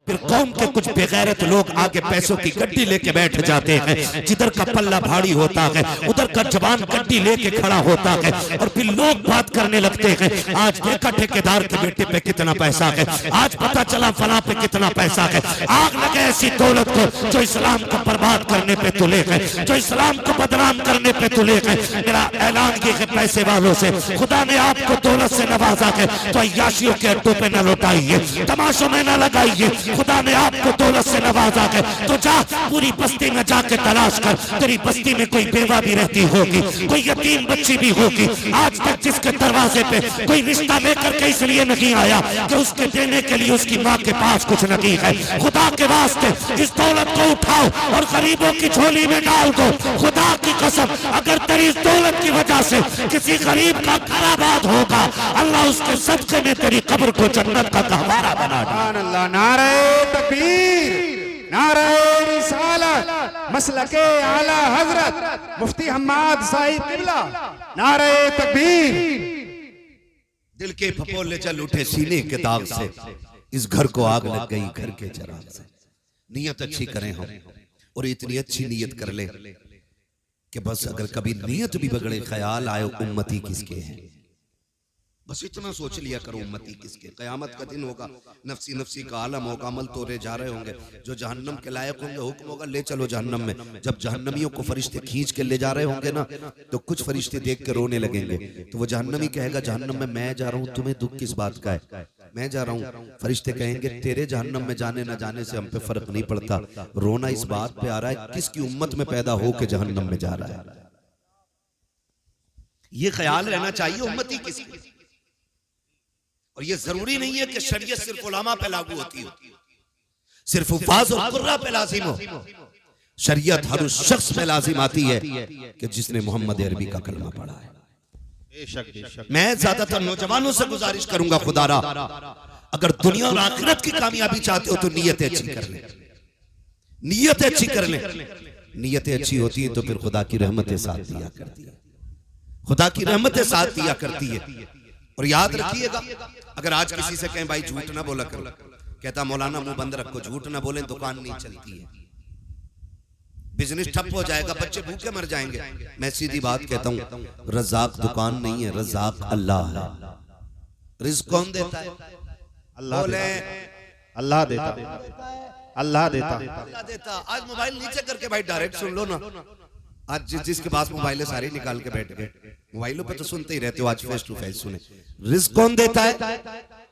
फिर कौम के कुछ बेगैरत लोग आगे पैसों की गड्डी लेके बैठ जाते हैं, जिधर का पल्ला भारी होता है उधर का जवान गड्डी लेके खड़ा होता है, और फिर लोग बात करने लगते हैं, आज देखा ठेकेदार के बेटे पे कितना पैसा है, आज पता चला फला पे कितना पैसा है। आग लगे ऐसी दौलत को जो इस्लाम को बर्बाद करने पे तुले है, जो इस्लाम को बदनाम करने पे तुले है। मेरा ऐलान की है पैसे वालों से, खुदा ने आपको दौलत से नवाजा है तो अय्याशियों के अड्डों पे न लौटाइए, तमाशों में न लगाइए। खुदा ने आपको दौलत से नवाजा है तो जा पूरी बस्ती में जाके तलाश कर, तेरी बस्ती में कोई बेवा भी रहती होगी, कोई यतीम बच्ची भी होगी। आज तक जिसके दरवाजे पे कोई रिश्ता लेकर के इसलिए नहीं आया कि उसके देने के लिए उसकी माँ के पास कुछ नहीं है। खुदा के वास्ते इस दौलत को उठाओ और गरीबों की झोली में डाल दो। खुदा की कसम, अगर तेरी इस दौलत की वजह से किसी गरीब का घर आबाद होगा, अल्लाह उसके सदके में तेरी कब्र को जन्नत का गहवारा बना देगा। नारे तकबीर, नारे रिसालत, मसलके आला हजरत मुफ्ती हम्माद साहिब किबला, नारे तकबीर। दिल के फपोले चल उठे सीने के दाग से, इस घर को आग लग गई घर के चराग से। नियत अच्छी करें हम, और इतनी अच्छी नियत कर ले कि बस अगर कभी नियत भी बगड़े, ख्याल आए उम्मती किसके हैं, बस इतना सोच लिया करो उम्मती किसके। कयामत का दिन होगा, नफसी नफसी का आलम होगा, अमल तोड़े जा रहे होंगे। जो जहन्नम के लायक होंगे हुक्म होगा ले चलो जहन्नम में। जब जहन्नमियों को फरिश्ते खींच के ले जा रहे होंगे ना, तो कुछ फरिश्ते देख के रोने लगेंगे। तो वो जहन्नमी कहेगा जहन्नम में मैं जा रहा हूँ, तुम्हें दुख किस बात का है, मैं जा रहा हूँ। फरिश्ते कहेंगे तेरे जहन्नम में जाने न जाने से हम पे फर्क नहीं पड़ता, रोना इस बात पे आ रहा है किसकी उम्मत में पैदा हो के जहन्नम में जा रहा है। ये ख्याल रहना चाहिए उम्मती किसकी। और ये जरूरी नहीं है कि शरीयत सिर्फ उलमा पे लागू होती हो, सिर्फ उफाज और कुर्रा पे लाजिम हो। शरीयत हर उस शख्स पे लाजिम आती है कि जिसने मोहम्मद अरबी का कलमा पढ़ा है। मैं ज्यादातर नौजवानों से गुजारिश करूंगा, खुदारा अगर दुनिया और आखिरत की कामयाबी चाहते हो तो नीयतें अच्छी कर ले, नीयतें अच्छी कर ले। नीयतें अच्छी होती है तो फिर खुदा की रहमतें साथ दिया करती है, खुदा की रहमतें साथ दिया करती है। और याद रखिएगा, अगर आज किसी से कहें भाई झूठ ना बोला करो, कहता मौलाना मुंह बंद रखो, झूठ ना बोले दुकान नहीं चलती है, बिजनेस ठप हो जाएगा, बच्चे भूखे मर जाएंगे। मैं सीधी बात कहता हूं, रज़ाक दुकान नहीं है, रज़ाक अल्लाह है। रिज़्क कौन देता है? अल्लाह बोले अल्लाह देता, अल्लाह देता, अल्लाह देता। आज मोबाइल नीचे करके भाई डायरेक्ट सुन लो ना। आज जिसके पास मोबाइल है सारी निकाल के बैठ गए, मोबाइलों पे तो सुनते ही रहते हो, आज फेस टू फेस सुने। रिज़्क कौन देता है?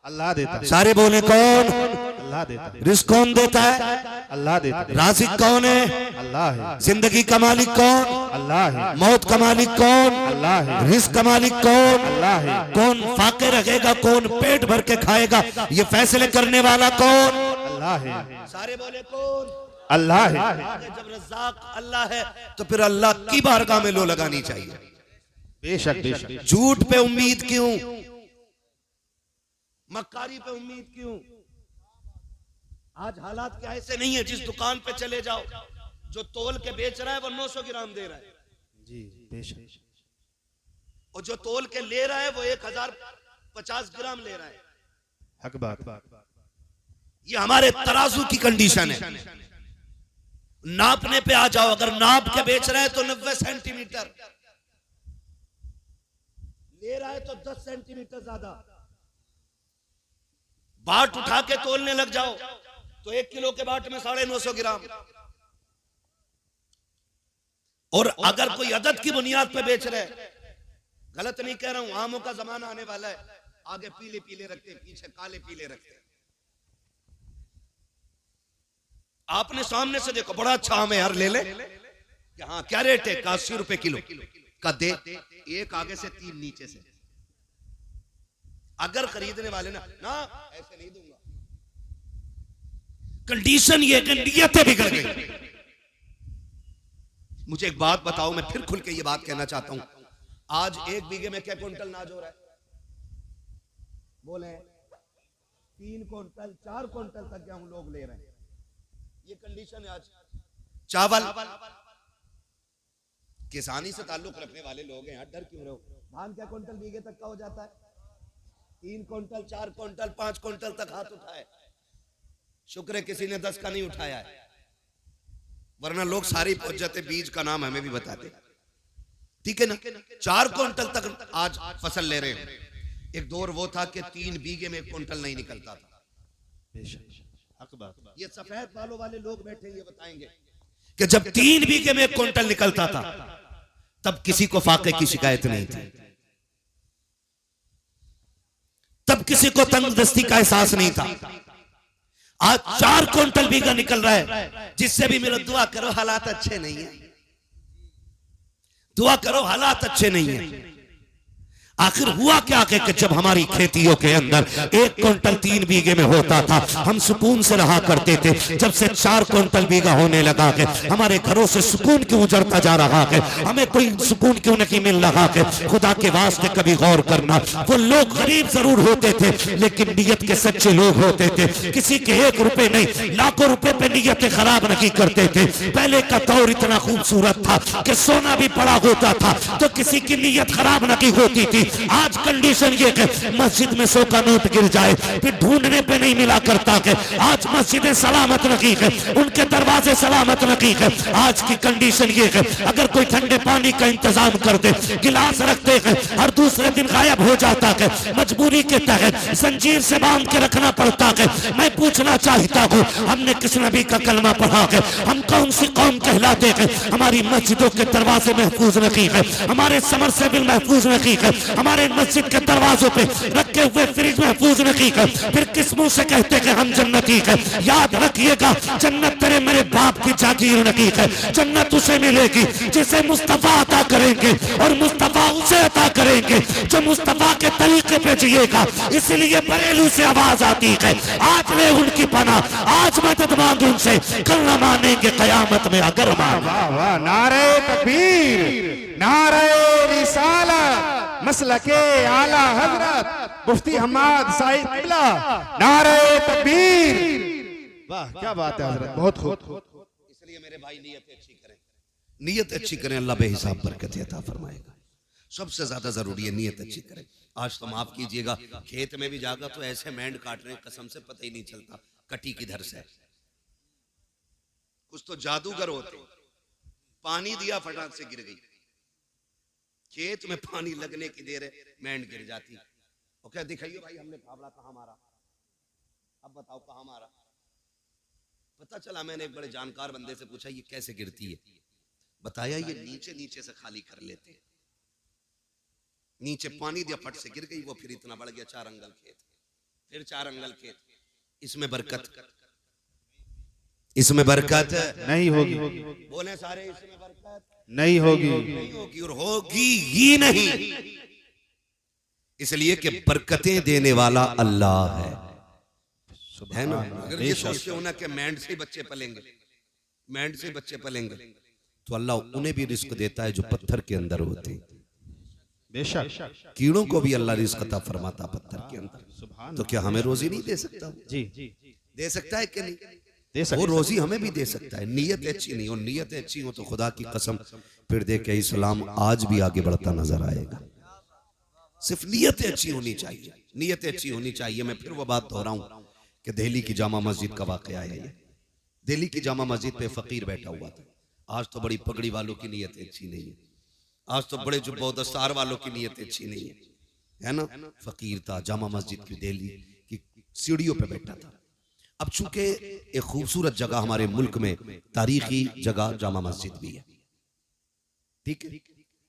अल्लाह देता। सारे बोले कौन? अल्लाह देता। रिज़्क कौन देता है? अल्लाह देता। राज़िक कौन है? अल्लाह है। जिंदगी का मालिक कौन? अल्लाह है। मौत का मालिक कौन? अल्लाह है। रिज़्क का मालिक कौन? अल्लाह है। कौन फाके रखेगा, कौन पेट भर के खाएगा, ये फैसले करने वाला कौन? अल्लाह है। सारे बोले कौन? अल्लाह है। जब रज़्ज़ाक अल्लाह है तो फिर अल्लाह की बारगाह में लो लगानी चाहिए। बेशक बेशक। झूठ पे उम्मीद क्यों, मक्कारी पे उम्मीद क्यों? आज हालात क्या ऐसे नहीं है, जिस दुकान पे चले जाओ जो तोल के बेच रहा है वो 900 ग्राम दे रहा है जी, बेशक। और जो तोल के ले रहा है वो 1050 ग्राम ले रहा है। हक बात। ये हमारे तराजू की कंडीशन है। नापने पे आ जाओ, अगर नाप के बेच रहे हैं तो 90 सेंटीमीटर ले रहा है तो 10 सेंटीमीटर ज्यादा। बाट उठा के तोलने लग जाओ तो 1 किलो के बाट में 950 ग्राम। और अगर कोई अदद की बुनियाद पे बेच रहे, गलत नहीं कह रहा हूं, आमों का जमाना आने वाला है, आगे पीले पीले रखते हैं, पीछे काले पीले रखते हैं। आपने सामने से देखो बड़ा अच्छा आम है यार, ले ले, हाँ क्या रेट है? 80 रुपए किलो का दे, एक आगे से 3 नीचे से। अगर खरीदने वाले ना ऐसे नहीं दूंगा। कंडीशन ये कि नियतें बिगड़ गई। मुझे एक बात बताओ, मैं फिर खुल के ये बात कहना चाहता हूं, आज 1 बीघे में क्या क्विंटल अनाज हो रहा है? बोले 3 क्विंटल 4 क्विंटल तक गेहूं लोग ले रहे हैं। ये कंडीशन है आज। चावल किसानी से ताल्लुक रखने वाले लोग हैं, डर क्यों रहे हो? धान क्या क्विंटल बीघे तक का हो जाता है? 3 क्विंटल 4 क्विंटल 5 क्विंटल तक हाथ उठाए। शुक्र है किसी ने 10 का नहीं उठाया है, वरना लोग सारे पहुंच जाते, बीज का नाम हमें भी बताते। ठीक है ना, 4 क्विंटल तक आज फसल ले रहे हैं। एक दौर वो था कि 3 बीघे में 1 क्विंटल नहीं निकलता था। बेशक हक बात। ये सफेद बालों वाले लोग बैठे ये बताएंगे कि जब 3 बीघे में 1 क्विंटल निकलता था तब किसी को फाके की शिकायत नहीं थी, तब किसी को तंगदस्ती का एहसास नहीं था। आज 4 क्विंटल बीघा निकल रहा है, जिससे भी मेरा दुआ करो हालात अच्छे नहीं है, दुआ करो हालात अच्छे नहीं है। आखिर हुआ क्या कि जब हमारी खेतियों के अंदर 1 क्विंटल 3 बीघे में होता था, हम सुकून से रहा करते थे। जब से 4 क्विंटल बीघा होने लगा के हमारे घरों से सुकून क्यों उजड़ता जा रहा है, हमें कोई सुकून क्यों नहीं मिल रहा है। खुदा के वास्ते कभी गौर करना, वो लोग गरीब जरूर होते थे लेकिन नीयत के सच्चे लोग होते थे। किसी के 1 रुपए नहीं, लाखों रुपए पे नीयतें खराब नहीं करते थे। पहले का दौर इतना खूबसूरत था कि सोना भी पड़ा होता था तो किसी की नीयत खराब नहीं होती थी। आज कंडीशन ये है मस्जिद में 100 का नोट गिर जाए फिर ढूंढने पे नहीं मिला करता है। आज मस्जिदें सलामत नहीं है, उनके दरवाजे सलामत नहीं है। आज की कंडीशन ये है अगर कोई ठंडे पानी का इंतजाम कर दे, गिलास रखते हैं और दूसरे दिन गायब हो जाता है। मजबूरी के तहत जंजीर से बांध के रखना पड़ता है। मैं पूछना चाहता हूँ, हमने किस नबी का कलमा पढ़ा है? हम कौन सी कौम कहलाते हैं? हमारी मस्जिदों के दरवाजे महफूज नहीं है, हमारे समरसेबिल महफूज नहीं है, हमारे मस्जिद के दरवाजों पे रखे हुए फ्रिज महफूज नहीं है। फिर किस मुंह से कहते कि हम जन्नती है? याद रखिएगा, जन्नत तेरे मेरे बाप की जागीर नहीं है। जन्नत उसे मिलेगी जिसे मुस्तफा अता करेंगे और मुस्तफा उसे अता करेंगे जो मुस्तफा के तरीके पे जिएगा। इसलिए बरेलू से आवाज आती है, आज ले उनकी पनाह, आज मदद मांग उनसे, कल न मानेंगे कयामत में अगर मांगे। वाह वाह, नारे तकबीर, नारे रिसालत, मसलके आला हजरत मुफ्ती हम्माद साहिब किबला, नारे तकबीर। वाह क्या बात है हजरत, बहुत खूब। इसलिए मेरे भाई नीयत अच्छी करें, नीयत अच्छी करें, अल्लाह बेहिसाब बरकत अता फरमाएगा। सबसे ज्यादा जरूरी है नीयत अच्छी करें। आज तो माफ कीजिएगा, खेत में भी जागा तो ऐसे मैंड काट रहे हैं कसम से पता ही नहीं चलता कटी किधर से। कुछ तो जादूगर होते, पानी दिया फटाक से गिर गई, खेत में पानी लगने की देर है मैंड गिर जाती। और क्या दिखाइए भाई हमने फावड़ा कहाँ मारा, अब बताओ कहाँ मारा। पता चला, मैंने एक बड़े जानकार बंदे से पूछा ये कैसे गिरती है, बताया ये नीचे नीचे से खाली कर लेते हैं। नीचे पानी दिया फट से गिर गई, वो फिर इतना बढ़ गया 4 अंगल खेत, फिर 4 अंगल खेत। इसमें बरकत, इसमें बरकत नहीं होगी, बोले सारे इसमें बरकत नहीं होगी, नहीं होगी और होगी ही नहीं। इसलिए कि बरकतें देने वाला अल्लाह है ना। अगर ये सोचते हो ना कि मैंड से बच्चे पलेंगे, मैंड से बच्चे पलेंगे, तो अल्लाह उन्हें भी रिस्क देता है जो पत्थर के अंदर होते हैं। बेशक कीड़ों को भी अल्लाह रिस्क अता फरमाता पत्थर के अंदर। तो क्या हमें रोजी नहीं दे सकता? जी दे सकता है कि नहीं? दे सकता, वो रोजी हमें भी दे सकता है। नीयत अच्छी नहीं हो, नीयत अच्छी हो तो खुदा की कसम फिर देखे इस्लाम आज भी आगे बढ़ता नजर आएगा। सिर्फ नीयत अच्छी होनी चाहिए, नीयत अच्छी होनी चाहिए। मैं फिर वो बात दोहराऊं कि दिल्ली की जामा मस्जिद का वाकया है ये। दिल्ली की जामा मस्जिद पे फकीर बैठा हुआ था। आज तो बड़ी पगड़ी वालों की नीयत अच्छी नहीं है, आज तो बड़े जुब्बा दस्तार वालों की नीयत अच्छी नहीं है ना। फकीर था, जामा मस्जिद की दिल्ली की सीढ़ियों पे बैठा था। अब चूंकि एक खूबसूरत जगह हमारे मुल्क में तारीखी जगह जामा मस्जिद भी है, ठीक है,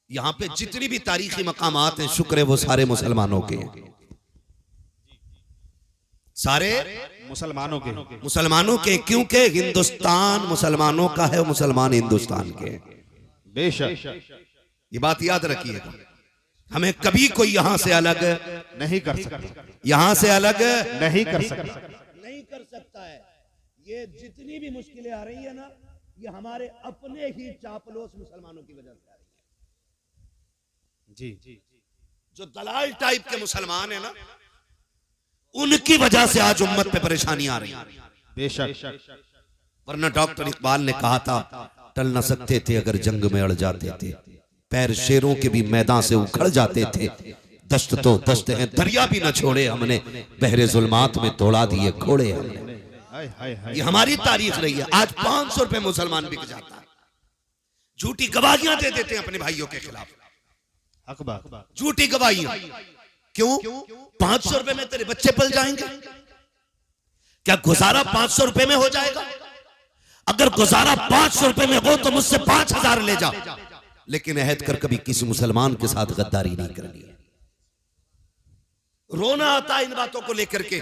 यहाँ पे जितनी भी तारीखी मकामात हैं शुक्र है वो सारे मुसलमानों के हैं, सारे मुसलमानों के, क्योंकि हिंदुस्तान मुसलमानों का है, मुसलमान हिंदुस्तान के हैं। बेशक ये बात याद रखिएगा, हमें कभी कोई यहां से अलग नहीं कर सकता, यहां से अलग नहीं कर सकता, नहीं कर सकता है। ये जितनी भी मुश्किलें आ रही है ना, ये हमारे अपने ही चापलूस मुसलमानों की वजह से आ रही है। जी जो दलाल टाइप के मुसलमान है ना, उनकी वजह से आज उम्मत पे परेशानी आ रही है। बेशक, वरना डॉक्टर इकबाल ने कहा था टल न सकते थे अगर जंग में अड़ जाते थे, पैर शेरों के भी मैदान से उखड़ जाते थे, दश्त तो दश्त है दरिया भी न छोड़े हमने, बहरे जुल्मात में तोड़ा दिए घोड़े हमने। ये हमारी तारीख रही है। आज 500 रुपए मुसलमान बिक जाता है, झूठी गवाहियां दे देते हैं अपने भाइयों के खिलाफ, झूठी गवाहियां। क्यों? 500 रुपए में तेरे बच्चे पल जाएंगे? क्या गुजारा 500 रुपए में हो जाएगा? अगर गुजारा 500 रुपए में हो तो मुझसे 5000 ले जा, लेकिन अहद कर कभी किसी मुसलमान के साथ गद्दारी नहीं करनी है। रोना आता इन बातों को लेकर के।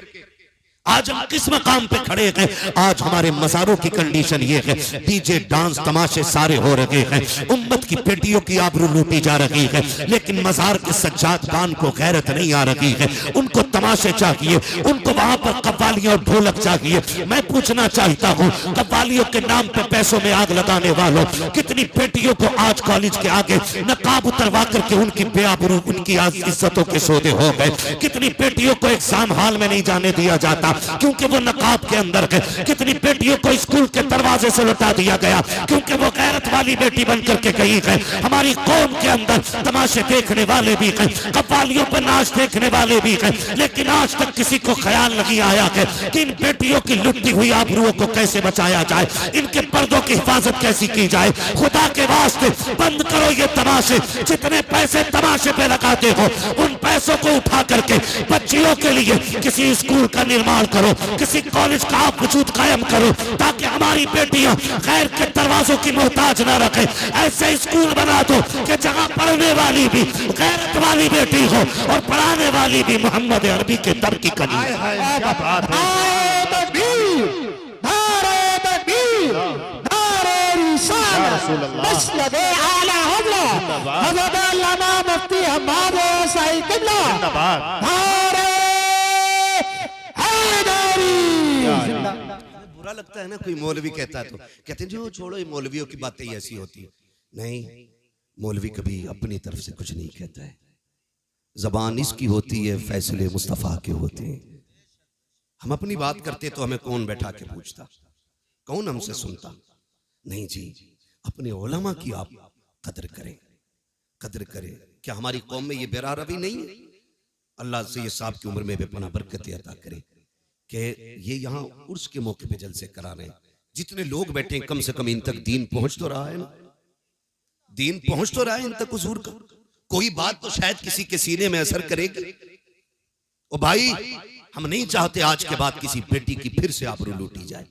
आज हम किस मकाम पे खड़े हैं? आज हमारे मज़ारों की कंडीशन ये है, डीजे डांस तमाशे सारे हो रहे हैं, उम्मत की बेटियों की आबरू लूटी जा रही है, लेकिन मज़ार के सज्जाद खान को गैरत नहीं आ रही है। उनको तमाशे चाहिए, उनको वहां पर कव्वालियां और ढोलक चाहिए। मैं पूछना चाहता हूँ, कव्वालियों के नाम पे पैसों में आग लगाने वालों, कितनी बेटियों को आज कॉलेज के आगे नकाब उतरवा करके उनकी बेआबरू, उनकी इज्जतों के सौदे हो गए। कितनी बेटियों को एग्जाम हॉल में नहीं जाने दिया जाता क्योंकि वो नकाब के अंदर है। कितनी बेटियों को स्कूल के दरवाजे से लौटा दिया गया क्योंकि वो गैरत वाली बेटी बन करके गई है। हमारी कौम के अंदर तमाशे देखने वाले भी हैं, कव्वालियों पर नाच देखने वाले भी हैं, लेकिन आज तक किसी को ख्याल नहीं आया है कि इन बेटियों की लुटती हुई आबरूओं को कैसे बचाया जाए, इनके पर्दों की हिफाजत कैसी की जाए। खुदा के वास्ते बंद करो ये तमाशे। जितने पैसे तमाशे पे लगाते हो, उन पैसों को उठा करके बच्चियों के लिए किसी स्कूल का निर्माण करो, किसी कॉलेज का आप वजूद कायम करो, ताकि हमारी बेटियां गैर के दरवाजों की मोहताज न रखे। ऐसे स्कूल बना दो कि जहां पढ़ने वाली भी गैरत वाली बेटी हो और पढ़ाने वाली भी मोहम्मद अरबी के दर की कली। बुरा लगता है ना कोई मौलवी कहता है तो कहते हैं जो छोड़ो, ये मौलवियों की बातें ही ऐसी होती है। नहीं, मौलवी कभी अपनी तरफ से कुछ नहीं कहता है। जबान इसकी होती है, फैसले मुस्तफा के होते हैं। हम अपनी बात करते तो हमें कौन बैठा के पूछता, कौन हमसे सुनता? नहीं जी, अपने उलमा की आप कदर करें, कदर करें। क्या हमारी कौम में ये बेरा रवि नहीं है? अल्लाह से ये साहब की उम्र में बेपना बरकत अता करे कि ये यहाँ उर्स के मौके पे जलसे करा रहे हैं। जितने लोग बैठे हैं, कम से कम इन तक दीन पहुंच तो रहा है ना, दीन पहुंच तो रहा है इन तक हुजूर का। कोई बात तो शायद किसी के सीने में असर करेगी। ओ भाई, हम नहीं चाहते आज के बाद किसी बेटी की फिर से आबरू लूटी जाए,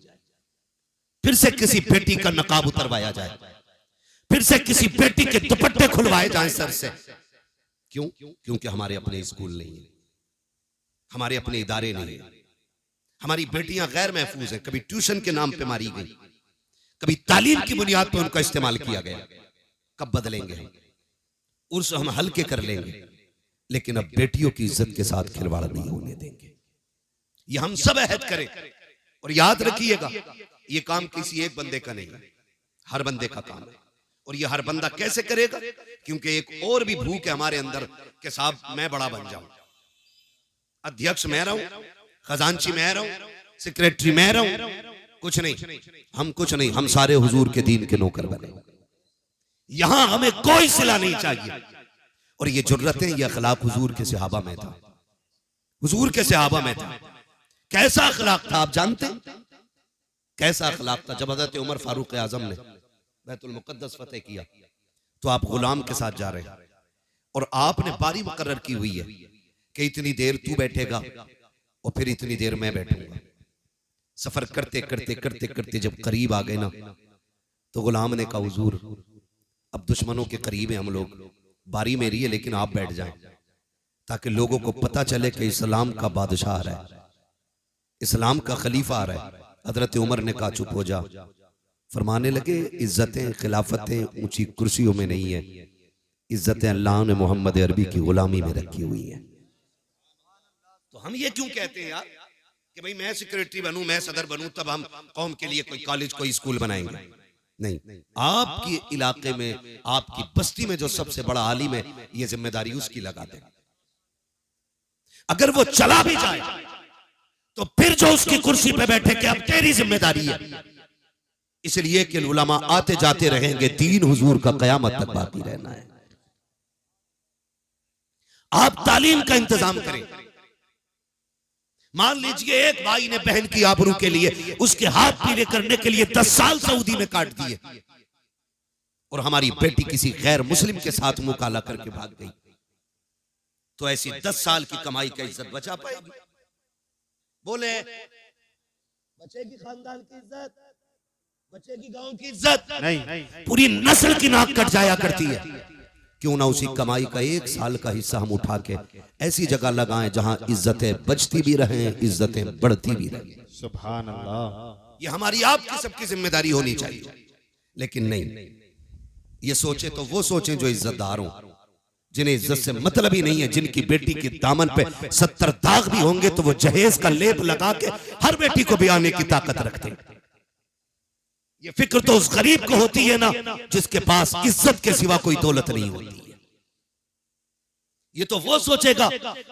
फिर से किसी बेटी का नकाब उतरवाया जाए, फिर से किसी बेटी के दुपट्टे खुलवाए जाए सर से। क्यों? क्योंकि हमारे अपने स्कूल नहीं है, हमारे अपने इदारे नहीं है, हमारी बेटियां गैर महफूज हैं। कभी ट्यूशन के नाम पे मारी गई, कभी तालीम की बुनियाद पर उनका इस्तेमाल किया गया। कब बदलेंगे हम? उर्स हम हल्के कर लेंगे, लेकिन अब बेटियों की इज्जत के साथ खिलवाड़ नहीं होने देंगे। ये हम सब अहद करें। और याद रखिएगा, ये काम किसी एक बंदे का नहीं है, हर बंदे का काम है। और ये हर बंदा कैसे करेगा? क्योंकि एक और भी भूख है हमारे अंदर कि साहब मैं बड़ा बन जाऊं, अध्यक्ष मैं रहूं, खजांची मैं रहूं, सेक्रेटरी मैं रहूं। कुछ नहीं, हम कुछ नहीं, हम सारे हुजूर के दीन के नौकर बने। यहां हमें कोई सिला नहीं चाहिए। और ये जुर्रतें, ये अखलाक हुजूर के सहाबा में था, हुजूर के सहाबा में था। कैसा अखलाक था आप जानते? कैसा अखलाक था? जब हज़रत उमर फारूक आजम ने बैतुल मुक़द्दस फतेह किया तो आप गुलाम के साथ जा रहे हैं और आपने बारी मुकर्रर की हुई है कि इतनी देर तू बैठेगा और फिर इतनी देर मैं बैठूंगा। सफर करते करते करते करते जब करीब आ गए ना, तो गुलाम ने कहा हुजूर अब दुश्मनों के करीब है हम लोग, बारी मेरी है लेकिन आप बैठ जाएं ताकि लोगों को पता चले कि इस्लाम का बादशाह आ रहा है, इस्लाम का खलीफा आ रहा है। हजरत उमर ने कहा चुप हो जा। फरमाने लगे इज्जतें खिलाफतें ऊंची कुर्सियों में नहीं है, इज्जतें अल्लाह ने मोहम्मद अरबी की गुलामी में रखी हुई है। तो हम ये क्यों कहते हैं यार कि भाई मैं सेक्रेटरी बनूं, मैं सदर बनूं, तब हम कौम के लिए कोई कॉलेज कोई स्कूल बनाएंगे? नहीं, आपके इलाके में आपकी बस्ती में जो सबसे बड़ा आलिम है, ये जिम्मेदारी उसकी लगाते हैं। अगर वो चला भी जाए तो फिर जो उसकी कुर्सी पे बैठे कि अब तेरी जिम्मेदारी है, इसलिए कि उलमा आते जाते रहेंगे, दीन हुजूर का कयामत तक बाकी रहना है। आप तालीम का इंतजाम करें, मान लीजिए एक भाई ने बहन की आबरू के लिए उसके हाथ पीले करने के लिए 10 साल सऊदी में काट दिए, और हमारी बेटी किसी गैर मुस्लिम के साथ मुंह काला करके भाग गई, तो ऐसी 10 साल की कमाई का इज्जत बचा पाएगी? बोले बचेगी खानदान की इज्जत, बचेगी गांव की इज्जत? नहीं, पूरी नस्ल की नाक कट जाया करती है। क्यों ना उसी कमाई का 1 साल का हिस्सा हम उठा के ऐसी जगह लगाएं जहां इज्जतें बचती भी रहें, इज्जतें बढ़ती भी रहें। सुभान अल्लाह। ये हमारी आपकी सबकी जिम्मेदारी होनी चाहिए। लेकिन नहीं, ये सोचे तो वो सोचें जो इज्जतदार हों, जिन्हें इज्जत से मतलब ही नहीं है, जिनकी बेटी के दामन पे 70 दाग भी होंगे तो वो जहेज का लेप लगा के हर बेटी को ब्याने की ताकत रखते हैं। ये फिक्र तो उस गरीब को होती है ना जिसके पास इज्जत के सिवा कोई दौलत नहीं होती है। ये तो वो सोचेगा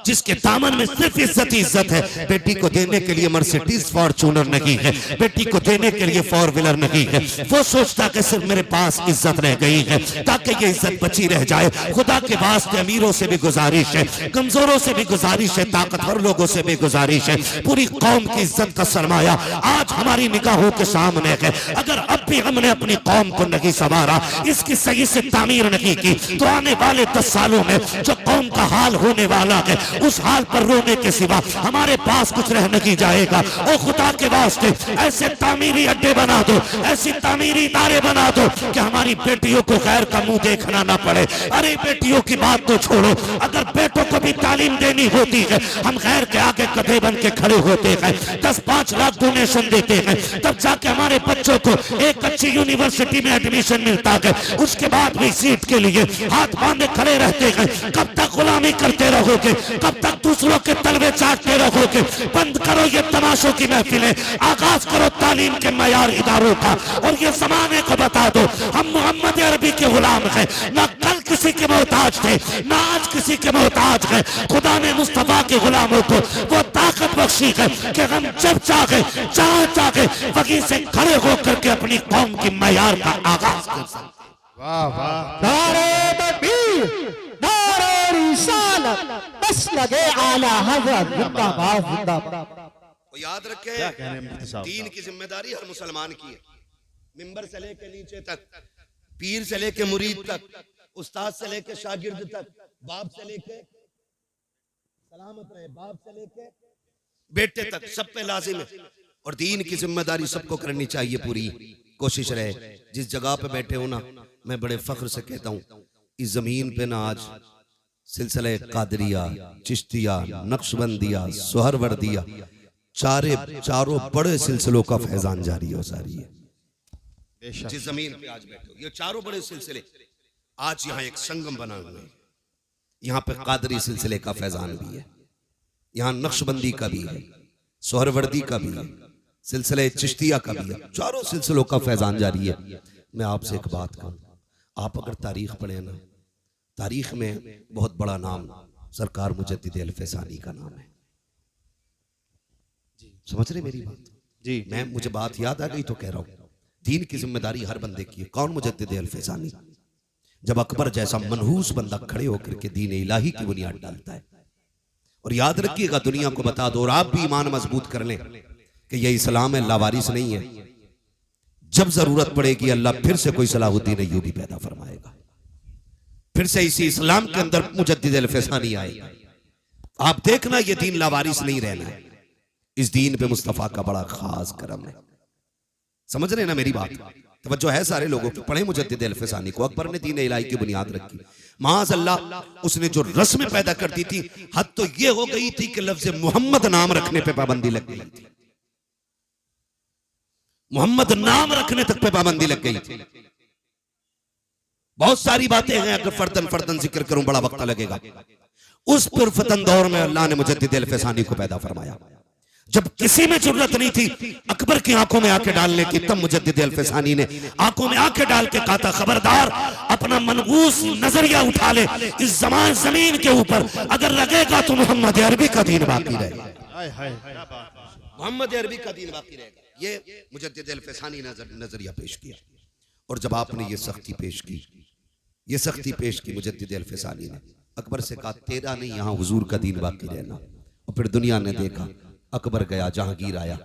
जिसके दामन में सिर्फ इज्जत ही इज्जत है। बेटी को देने के लिए मर्सिडीज फॉर्च्यूनर नहीं है, बेटी को देने के लिए 4 व्हीलर नहीं है। वो सोचता कि सिर्फ मेरे पास इज्जत रह गई है, ताकि ये इज्जत बची रह जाए। खुदा के वास्ते अमीरों से भी गुजारिश है, कमजोरों से भी गुजारिश है, ताकतवर लोगों से भी गुजारिश है, पूरी कौम की इज्जत का सरमाया आज हमारी निगाहों के सामने है। अगर अब भी हमने अपनी कौम को नहीं संवारा, इसकी सही से तामीर नहीं की, तो आने वाले 10 सालों में जो कौम का हाल होने वाला है, उस हाल पर रोने के सिवा हमारे पास कुछ रह नहीं जाएगा। ओ खुदा के वास्ते ऐसे तामीरी अड्डे बना दो, ऐसी तामीरी इदारे बना दो कि हमारी बेटियों को गैर का मुंह देखना ना पड़े। अरे बेटियों की बात तो छोड़ो, अगर बेटों को भी तालीम देनी होती है, हम गैर के आगे कदे बन के खड़े होते हैं, 10-5 लाख डोनेशन देते हैं, तब जाके हमारे बच्चों को एक अच्छी यूनिवर्सिटी में एडमिशन मिलता है। उसके बाद भी सीट के लिए हाथ बांधे खड़े रहते हैं। कब तक गुलामी करते रहोगे? कब तक दूसरों के तलवे चाटते रहोगे? बंद करो ये तमाशों की महफिलें, आगाज करो तालीम के मयार इदारों का, और ये जमाने को बता दो हम मोहम्मद अरबी के गुलाम हैं, ना कल किसी के मोहताज थे, ना आज किसी के मोहताज हैं। खुदा ने मुस्तफा के गुलामों को वो ताकत बख्शी है कि हम जब चाहे जहां चाहे वहीं से खड़े होकर के अपनी कौम की मयार का आगाज कर सकते। वाह वाह। नारे तकबीर, नारे रिसालत, मसलके आला हज़रत जिंदाबाद जिंदाबाद। तो याद रखें, दीन की जिम्मेदारी हर मुसलमान की है। मिंबर से लेके नीचे तक, पीर से लेके मुरीद तक, उस्ताद से लेके शागिर्द तक, बाप से लेके सलामत रहे, बाप से लेके बेटे तक, सब पे लाजिम है। और दीन की जिम्मेदारी सबको करनी चाहिए। पूरी कोशिश रहे जिस जगह पे बैठे हो ना, मैं बड़े फख्र से कहता हूँ, इस जमीन पे ना आज सिलसिले कादरिया, चिश्तिया, नक्शबंदिया, सोहरवर्दिया, चारों बड़े सिलसिलों का फैजान जारी हो सारी है। जिस जमीन पे आज बैठे हो, ये चारों बड़े सिलसिले आज यहाँ एक संगम बना हुआ है। यहाँ पे कादरी सिलसिले का फैजान भी है, यहाँ नक्शबंदी का भी है, सोहरवर्दी का भी है, सिलसिले चिश्तिया का भी है, चारों सिलसिलों का फैजान जारी है। मैं आपसे एक बात कहूं, आप अगर तारीख पढ़े ना, तारीख में बहुत बड़ा नाम सरकार मुजद्दिद अल-फैसानी का नाम है। समझ रहे मेरी बात जी? मुझे बात याद आ गई तो कह रहा हूं, दीन की जिम्मेदारी हर बंदे की है। कौन? मुजद्दिद अल-फैसानी। जब अकबर जैसा मनहूस बंदा खड़े होकर के दीन इलाही की बुनियाद डालता है। और याद रखिएगा, दुनिया को बता दो और आप भी ईमान मजबूत कर लें कि यह इस्लाम है, लावारिस नहीं है। जब जरूरत पड़ेगी अल्लाह फिर से कोई सलाहुद्दीन अय्यूबी पैदा फरमाएगा, फिर से इसी इस्लाम के अंदर मुजद्दिद अल-फैसानी आएगा। आप देखना, ये दीन लावारिस नहीं रहना है। इस दीन पे मुस्तफा का बड़ा खास करम है। समझ रहे ना मेरी बात? तवज्जो है सारे लोगों की? पढ़े मुजद्दिद अल-फैसानी को। अकबर ने दीन इलाही की बुनियाद रखी, माज़ अल्लाह उसने जो रस्में पैदा कर दी थी, हद तो ये हो गई थी कि लफ्ज़ मोहम्मद नाम रखने पे पाबंदी लग गई थी। मोहम्मद नाम रखने तक पे पाबंदी लग गई थी। बहुत सारी बातें हैं, अगर फर्दन फर्दन जिक्र करूं बड़ा वक्त लगेगा। उस पुरफतन दौर में अल्लाह ने मुजद्दिद अल-फैसानी को पैदा फरमाया। जब किसी में जरूरत नहीं थी अकबर की आंखों में आंखें डालने की, तब मुजद्दिद अल-फैसानी ने आंखों में आंखें डाल के कहा था, खबरदार अपना मनगूस नजरिया उठा ले, इस जमीन के ऊपर अगर लगेगा तो मोहम्मद अरबी का दीन बाकी रहेगा, मोहम्मद अरबी का दीन बाकी रहेगा। ये मुजद्दिद अल-फैसानी नजरिया पेश किया। और जब आपने ये सख्ती पेश की, ये सख्ती पेश की मुजद्दिद अल-फैसानी ने, अकबर से कहा, तेरा नहीं यहाँ हुजूर का दीन बाकी रहना। और फिर दुनिया ने देखा अकबर गया, जहांगीर आया,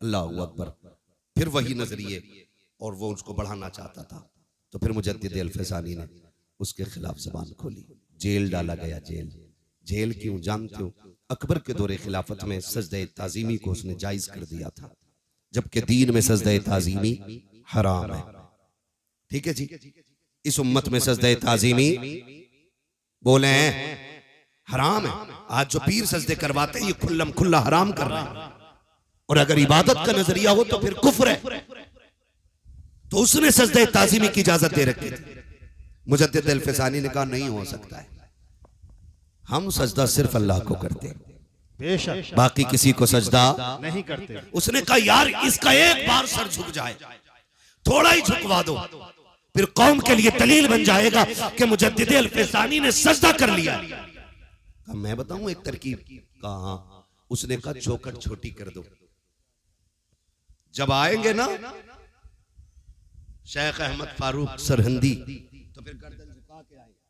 अल्लाह अकबर, फिर वही नजरिए, और वो उसको बढ़ाना चाहता था। तो फिर मुजद्दिद अल-फसानी ने उसके खिलाफ जबान खोली, जेल डाला गया। जेल क्यों जानते हो? अकबर के दौरे खिलाफत में सजदे ताजीमी को उसने जायज कर दिया था, जबकि दीन में सजदे ताजीमी हराम है। ठीक है जी, इस उम्मत में सजदे ताजीमी बोले हैं हराम है। आज जो पीर सजदे करवाते हैं ये खुल्लम खुल्ला हराम कर रहे हैं, और अगर इबादत का नजरिया हो तो फिर कुफ्र है। तो उसने सजदे ताजीमी की इजाजत दे रखी थी। मुजद्दिद अल-फसानी ने कहा नहीं हो सकता है, हम सजदा सिर्फ अल्लाह को करते हैं, बेशक बाकी किसी को सजदा नहीं करते। उसने कहा यार इसका एक बार सर झुक जाए, थोड़ा ही झुकवा दो, फिर कौम के लिए दलील बन जाएगा कि मुजद्दिद अल-फसानी ने सजदा कर लिया। मैं बताऊं एक तरकीब? कहा, उसने कहा चौखट छोटी कर दो। जब आएंगे ना शेख अहमद फारूक सरहंदी तो फिर गर्दन झुका के आएंगे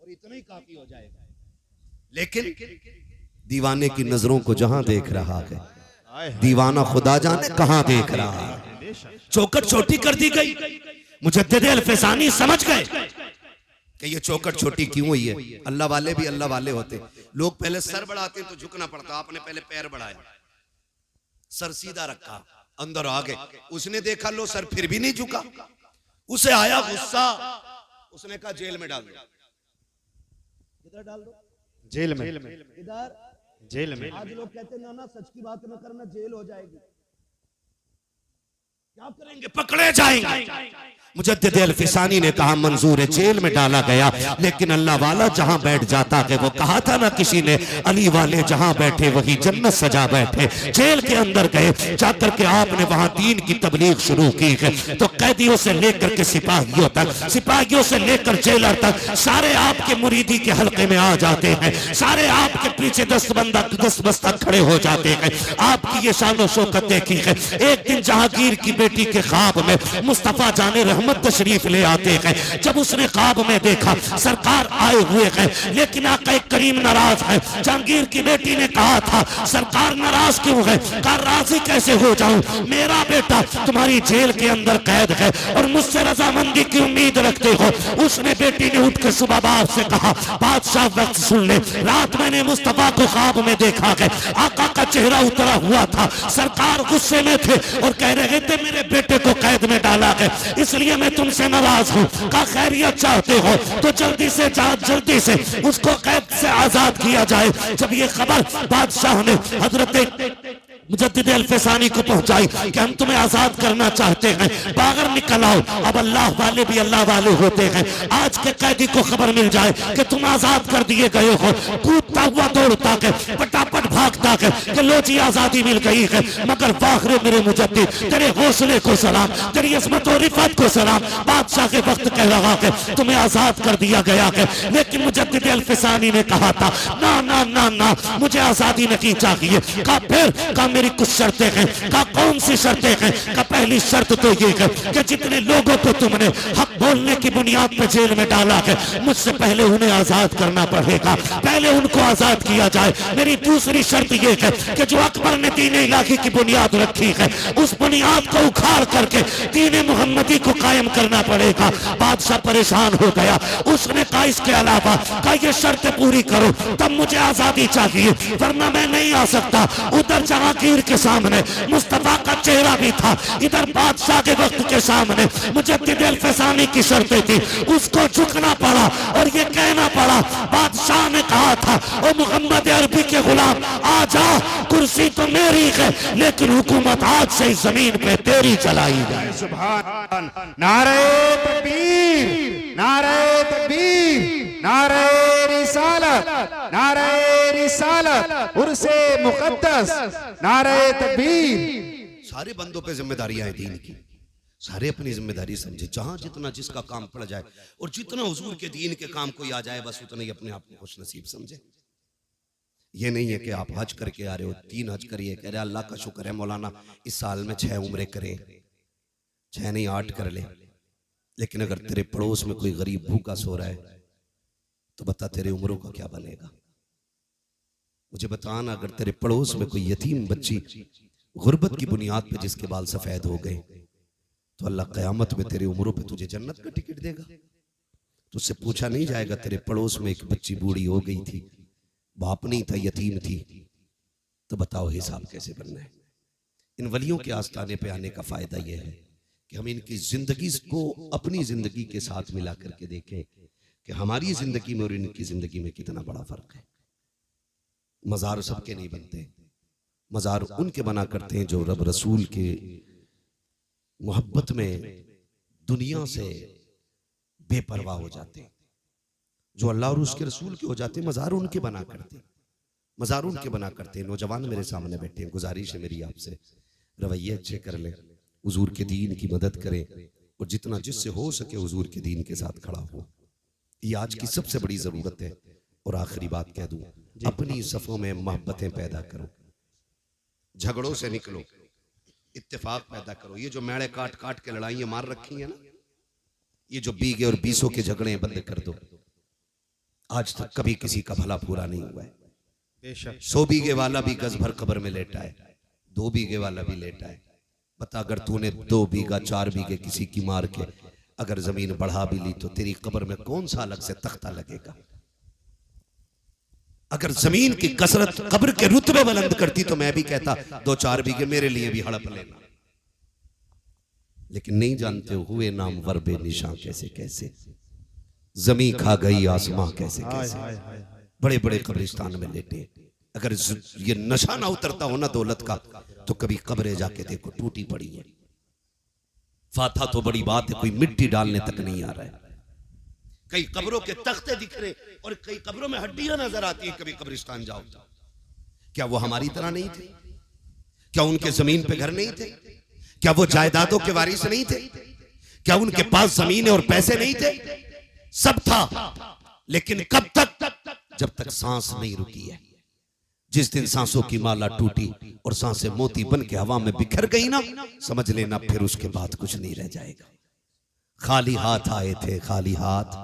और इतना ही काफी हो जाएगा। लेकिन दीवाने की नजरों को जहां देख रहा है, दीवाना खुदा जाने कहां देख रहा है। चौखट छोटी कर दी गई। मुजद्दिद अल-फसानी समझ गए कि ये चौखट छोटी क्यों हुई है। अल्लाह वाले भी अल्लाह वाले होते, लोग पहले सर बढ़ाते तो झुकना पड़ता, आपने पहले पैर बढ़ाया, सर सीधा रखा, अंदर आ गए। उसने देखा लो सर फिर भी नहीं झुका, उसे आया गुस्सा, उसने कहा जेल में डाल दो। किधर डाल दो? जेल में। इधर जेल में। आज लोग कहते हैं ना सच की बात न करना जेल हो जाएगी, क्या करेंगे? पकड़े जाएंगे। मुजद्दिद अल-फसानी ने कहा मंजूर है, जेल में डाला गया, लेकिन अल्लाह वाला जहां बैठ जाता है, वो कहा था ना किसी ने, अली वाले जहां बैठे वही जन्नत सजा बैठे। जेल के अंदर गए, जाकर के आपने वहां दीन की तबलीग शुरू की है। तो कैदियों से लेकर के सिपाहियों तक, सिपाहियों से लेकर जेलर तक, सारे आपके मुरीदी के हल्के में आ जाते हैं, सारे आपके पीछे दस बस्ता खड़े हो जाते हैं। आपकी ये शान और शौकत देखी है। एक दिन जहांगीर की बेटी के ख्वाब में मुस्तफा जाने रहमत तशरीफ ले आते हैं। जब उसने ख्वाब में देखा सरकार आए हुए हैं, लेकिन आका करीम नाराज है। जहांगीर की बेटी ने कहा था सरकार नाराज क्यों है? कहा राजी कैसे हो जाऊं, मेरा बेटा तुम्हारी जेल के अंदर कैद है और मुझसे रजामंदी की उम्मीद रखते हो। उसने बेटी ने उठ के सुबह बाप से कहा बादशाह वक्त सुन ले, रात मैंने मुस्तफा को ख्वाब में देखा है, आका का चेहरा उतरा हुआ था, सरकार गुस्से में थे और कह रहे थे मेरे बेटे को कैद में डाला है, इसलिए मैं तुमसे नाराज हूँ। का खैरियत चाहते हो तो जल्दी से उसको कैद से आजाद किया जाए। जब ये खबर बादशाह ने हजरत मुजद्दिद अल-फसानी को पहुंचाई कि हम तुम्हें आजाद करना चाहते हैं, बाहर निकल आओ। अब अल्लाह वाले भी अल्लाह वाले होते हैं। आज के कैदी को खबर मिल जाए कि तुम आजाद कर दिए गए हो, कूदता हुआ दौड़ता है, फटाफट भागता है कि लो जी आजादी मिल गई है। मगर वाखरे मेरे मुजद्दिद, तेरे हौसले को सलाम, तेरी इस्मत और रिफत को सलाम। बादशाह के वक्त कह रहा है तुम्हें आजाद कर दिया गया है, लेकिन मुजद्दिद अल-फसानी ने कहा था ना ना ना ना, मुझे आजादी नहीं चाहिए। का फिर का मेरी कुछ शर्तें हैं। का कौन सी शर्तें हैं? का पहली शर्त तो ये है कि जितने लोगों को तुमने हक बोलने की बुनियाद पे जेल में डाला है, मुझसे पहले उन्हें आजाद करना पड़ेगा, पहले उनको आजाद किया जाए। मेरी दूसरी शर्त ये है कि जो अकबर ने दीन इलाही की बुनियाद रखी है, उस बुनियाद को उखाड़ करके दीन मुहम्मदी को कायम करना पड़ेगा। बादशाह परेशान हो गया। उसने कहा इसके अलावा का ये शर्तें पूरी करो तब मुझे आजादी चाहिए, वरना मैं नहीं आ सकता। उधर जहांगीर के सामने मुस्तफा का चेहरा भी था, इधर बादशाह के वक्त के सामने मुजद्दिद अल-फसानी की शर्तें थी। उसको झुकना पड़ा और ये कहना पड़ा, बादशाह ने कहा था ओ मोहम्मद अरबी के गुलाम आ जा, कुर्सी तो मेरी है लेकिन हुकूमत आज से इस जमीन पे तेरी चलाई जाए। सुभान, नारे तकबीर, नारे तकबीर, नारे रिसालत, नारे रिसालत, उर्से मुक़द्दस, नारे तकबीर। सारे बंदों पे जिम्मेदारियां हैं दीन की, सारे अपनी जिम्मेदारी समझे। जहां जितना जिसका काम पड़ जाए और जितना हुजूर के दीन के काम कोई आ जाए, बस उतना ही अपने आप को खुश नसीब समझे। ये नहीं है कि आप हज करके आ रहे हो, 3 हज करिए, कह रहे अल्लाह का शुक्र है मौलाना इस साल में 6 उम्रे करें, 6 नहीं 8 कर ले। लेकिन अगर तेरे पड़ोस में कोई गरीब भूखा सो रहा है तो बता तेरे उम्रों का क्या बनेगा? मुझे बताना, अगर तेरे पड़ोस में कोई यतीम बच्ची गुर्बत की बुनियाद पे जिसके बाल सफेद हो गए, तो अल्लाह क़यामत में तेरी उम्रों पे तुझे जन्नत का टिकट देगा। तुझसे पूछा नहीं जाएगा तेरे पड़ोस में एक बच्ची बूढ़ी हो गई थी, बाप नहीं था, यतीम थी, तो बताओ हिसाब कैसे बनना है। इन वलियों के आस्थाने पे आने का फायदा यह है कि हम इनकी जिंदगी को अपनी जिंदगी के साथ मिला करके देखें कि हमारी जिंदगी में और इनकी जिंदगी में कितना बड़ा फर्क है। मजार सबके नहीं बनते, मजार उनके बना करते हैं जो रब रसूल के मोहब्बत में दुनिया से बेपरवाह हो जाते हैं, जो अल्लाह और उसके रसूल के हो जाते हैं। मजार उनके बना करते हैं, मजार उनके बना करते हैं। नौजवान मेरे सामने बैठे हैं, गुजारिश है मेरी आपसे, रवैये अच्छे कर लें, हुजूर के दीन की मदद करें और जितना जिससे हो सके हुजूर के दीन के साथ खड़ा हो। ये आज की सबसे बड़ी जरूरत है। और आखिरी बात कह दूं, अपनी सफों में मोहब्बतें पैदा करो, झगड़ों से निकलो, इत्तेफाक पैदा करो। ये जो मेड़े काट काट के लड़ाइयां मार रखी है ना, ये जो बीगे और बीसों के झगड़े बंद कर दो। आज तक कभी किसी का भला पूरा नहीं हुआ है। 100 बीघे वाला भी गज भर कब्र में लेटा है, 2 बीघे वाला भी लेटा है। बता, अगर तूने 2 बीघा 4 बीघे किसी की मार के अगर जमीन बढ़ा भी ली तो तेरी कब्र में कौन सा अलग से तख्ता लगेगा? अगर जमीन की कसरत कब्र के रुतबे बुलंद करती तो मैं भी कहता 2-4 बीघे मेरे लिए भी हड़प लेना। लेकिन नहीं जानते हुए नाम वर्बे निशां कैसे कैसे, जमी खा गई आसमां कैसे कैसे, बड़े बड़े कब्रिस्तान में लेटे। अगर ये नशा ना उतरता हो ना दौलत का, तो कभी कब्रें जाके देखो टूटी पड़ी है। फाथा तो बड़ी बात है, कोई मिट्टी डालने तक नहीं आ रहा है। कई कब्रों के तख्ते दिख रहे और कई कब्रों में हड्डियां नजर आती है। कभी कब्रिस्तान जाओ, क्या वो हमारी तरह नहीं थे? क्या उनके जमीन पे घर नहीं थे? क्या वो जायदादों के वारिस नहीं थे? क्या उनके पास जमीनें और पैसे नहीं थे? सब था, लेकिन कब तक? जब तक सांस नहीं रुकी है। जिस दिन सांसों की माला टूटी और सांसें मोती बन के हवा में बिखर गई ना, समझ लेना फिर उसके बाद कुछ नहीं रह जाएगा। खाली हाथ आए थे, खाली हाथ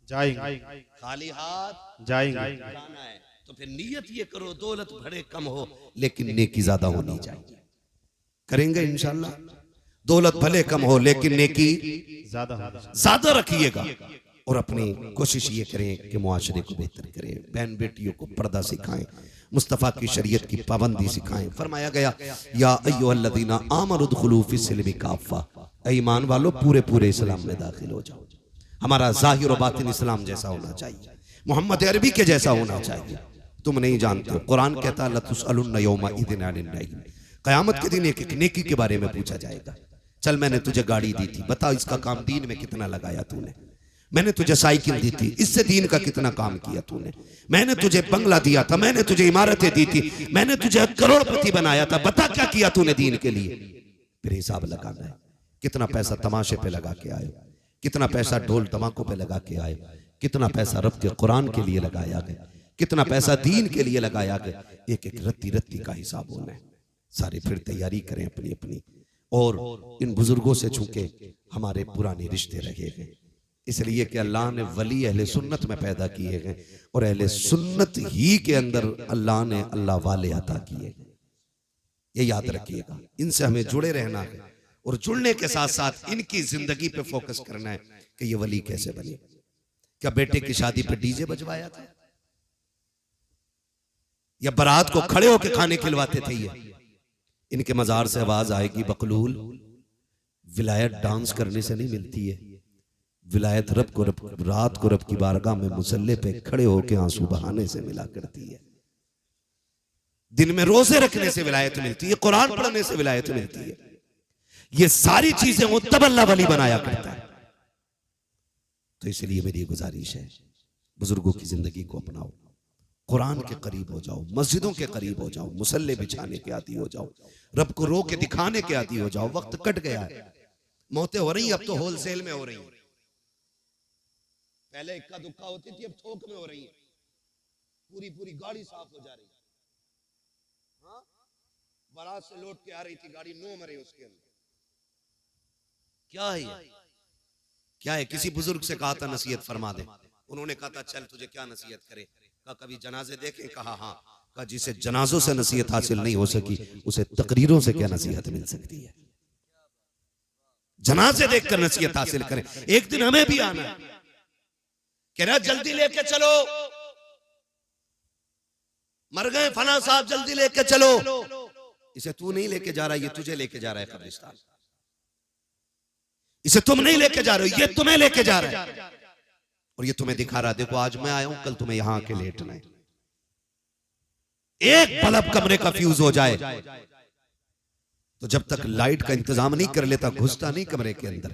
जाएंगे, खाली हाथ जाएंगे। जाना है तो फिर नियत ये करो, दौलत भले कम हो लेकिन नेकी ज्यादा होनी चाहिए। करेंगे इंशाल्लाह। दौलत भले कम हो लेकिन नेकी ज्यादा रखिएगा। और अपनी कोशिश ये करें कि मुआशरे को बेहतर करें, बहन बेटियों को पर्दा सिखाएं, मुस्तफ़ा की शरीयत की पाबंदी सिखाएं। फरमाया गया, या अय्युहल्लज़ीना आमनु दुखुलू फिस्सिल्मी काफ़ा, ईमान वालों पूरे पूरे इस्लाम में दाखिल हो जाओ। हमारा जाहिर और बातिन इस्लाम जैसा होना चाहिए, मोहम्मद अरबी के जैसा होना चाहिए। तुम नहीं जानते हो, कुरान कहता लतुसअलुन्ना यौमइज़िन अनिन नईम, क़यामत के दिन एक एक नेकी के बारे में पूछा जाएगा। चल मैंने तुझे गाड़ी दी थी, बता इसका काम दीन में कितना लगाया तूने? मैंने तुझे साइकिल दी थी, इससे दीन का कितना काम किया तूने? मैंने तुझे बंगला दिया था, मैंने तुझे इमारतें दी थी, मैंने तुझे करोड़पति बनाया था, बता क्या किया तूने दीन के लिए? फिर हिसाब लगाना है। कितना पैसा तमाशे पे लगा के आए, कितना पैसा ढोल धमाकों पे लगा के आए, कितना पैसा रब के कुरान के लिए लगाया गया, कितना पैसा दीन के लिए लगाया गया। एक एक रत्ती रत्ती का हिसाब होना है। सारे फिर तैयारी करें अपनी अपनी। और इन बुजुर्गों से चूंकि हमारे पुराने रिश्ते रहे हैं, इसलिए कि अल्लाह ने वली अहले सुन्नत में पैदा किए गए और अहले सुन्नत ही के अंदर अल्लाह ने अल्लाह वाले अता किए गए। ये याद रखिएगा, इनसे हमें जुड़े रहना है और जुड़ने के साथ साथ इनकी जिंदगी पे फोकस करना है कि ये वली कैसे बने। क्या बेटे की शादी पे डीजे बजवाया था या बारात को खड़े होकर खाने खिलवाते थे? ये इनके मजार से आवाज आएगी बकलूल, विलायत डांस करने से नहीं मिलती है। विलायत रब को रात को रब की बारगाह में मुसल्ले पे खड़े होकर आंसू बहाने से मिला करती है। दिन में रोजे रखने से विलायत मिलती है, कुरान पढ़ने से विलायत मिलती है। ये सारी चीजें वो तब अल्लाह वली बनाया करता है। तो इसलिए मेरी गुजारिश है, बुजुर्गों की जिंदगी को अपनाओ, कुरान के करीब हो जाओ, मस्जिदों के करीब हो जाओ, मुसल्ले बिछाने के आदी हो जाओ, रब को रो के दिखाने के आदी हो जाओ। वक्त कट गया है, मौतें हो रही, अब तो होलसेल में हो रही है। पहले इक्का दुक्का होती थी, अब थोक में हो रही है। पूरी पूरी गाड़ी साफ हो जा रही है। हाँ, बारात से लौट के आ रही थी गाड़ी, 9 मरे उसके अंदर। क्या है क्या है? किसी बुजुर्ग से कहा था नसीहत फरमा दे, उन्होंने कहा था चल तुझे क्या नसीहत करे। कहा कभी जनाजे देखे? कहा हाँ। का जिसे जनाजों से नसीहत हासिल नहीं हो सकी उसे तकरीरों से क्या नसीहत मिल सकती है। जनाजे देखकर नसीहत हासिल करें। एक दिन हमें भी आना है, कह रहा जल्दी लेके चलो, मर गए फला साहब, जल्दी लेके चलो। इसे तू नहीं लेके जा रहा, ये तुझे लेके जा रहा है कब्रिस्तान। इसे तुम नहीं लेके जा रहे हो, ये तुम्हें लेके जा रहा है। और ये तुम्हें दिखा रहा है, देखो आज मैं आया हूं, कल तुम्हें यहां आके लेटना है। एक बल्ब कमरे का फ्यूज हो जाए तो जब तक लाइट का इंतजाम नहीं कर लेता, घुसता नहीं कमरे के अंदर।